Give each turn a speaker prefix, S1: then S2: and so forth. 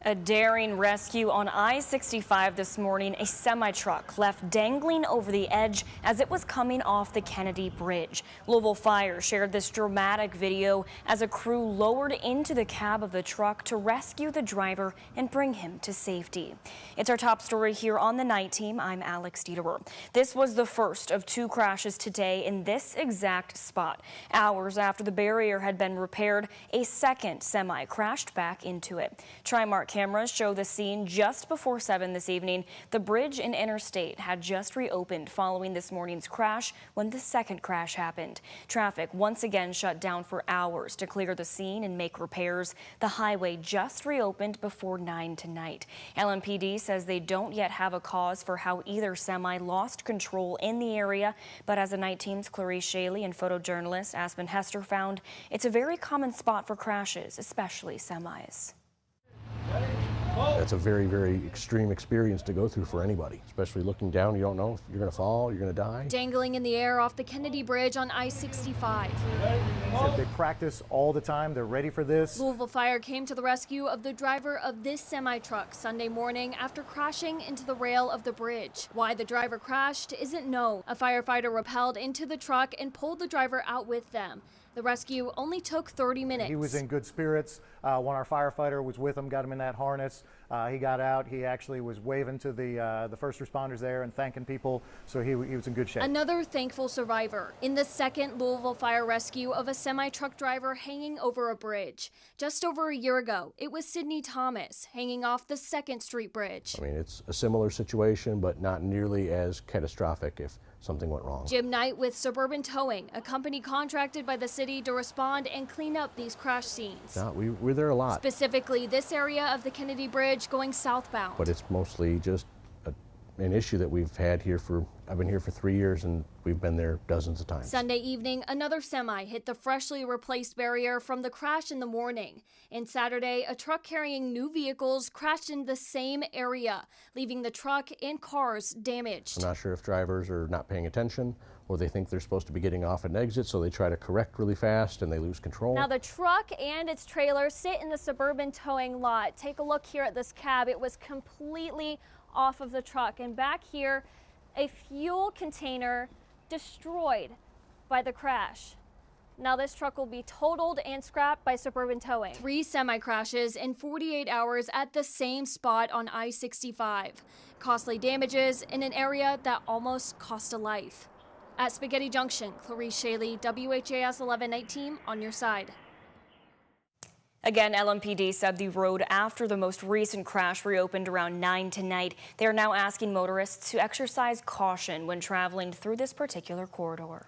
S1: A daring rescue on I-65 this morning. A semi-truck left dangling over the edge as it was coming off the Kennedy Bridge. Louisville Fire shared this dramatic video as a crew lowered into the cab of the truck to rescue the driver and bring him to safety. It's our top story here on the Night Team. I'm Alex Dieterer. This was the first of two crashes today in this exact spot. Hours after the barrier had been repaired, a second semi crashed back into it. Trimark cameras show the scene just before 7 this evening. The bridge and interstate had just reopened following this morning's crash when the second crash happened. Traffic once again shut down for hours to clear the scene and make repairs. The highway just reopened before 9 tonight. LMPD says they don't yet have a cause for how either semi lost control in the area, but as the Night Team's Clarice Shaley and photojournalist Aspen Hester found, it's a very common spot for crashes, especially semis.
S2: That's a very, very extreme experience to go through for anybody, especially looking down. You don't know if you're going to fall, you're going to die.
S3: Dangling in the air off the Kennedy Bridge on I-65.
S4: They practice all the time. They're ready for this.
S3: Louisville Fire came to the rescue of the driver of this semi-truck Sunday morning after crashing into the rail of the bridge. Why the driver crashed isn't known. A firefighter rappelled into the truck and pulled the driver out with them. The rescue only took 30 minutes.
S4: He was in good spirits. When our firefighter was with him, got him in that harness. He got out. He actually was waving to the first responders there and thanking people, so he was in good shape.
S3: Another thankful survivor in the second Louisville Fire rescue of a semi-truck driver hanging over a bridge. Just over a year ago, it was Sidney Thomas hanging off the 2nd Street Bridge.
S2: I mean, it's a similar situation, but not nearly as catastrophic if something went wrong.
S3: Jim Knight with Suburban Towing, a company contracted by the city to respond and clean up these crash scenes.
S2: No, we're there a lot.
S3: Specifically, this area of the Kennedy Bridge going southbound.
S2: But it's mostly just an issue that we've had here I've been here for 3 years and we've been there dozens of times.
S3: Sunday evening, another semi hit the freshly replaced barrier from the crash in the morning. And Saturday, a truck carrying new vehicles crashed in the same area, leaving the truck and cars damaged.
S2: I'm not sure if drivers are not paying attention or they think they're supposed to be getting off at an exit, so they try to correct really fast and they lose control.
S3: Now the truck and its trailer sit in the Suburban Towing lot. Take a look here at this cab. It was completely off of the truck, and back here a fuel container destroyed by the crash. Now this truck will be totaled and scrapped by Suburban Towing. 3 semi-crashes in 48 hours at the same spot on I-65. Costly damages in an area that almost cost a life. At Spaghetti Junction, Clarice Shaley, WHAS 11 Night Team on your side.
S1: Again, LMPD said the road after the most recent crash reopened around 9 tonight. They are now asking motorists to exercise caution when traveling through this particular corridor.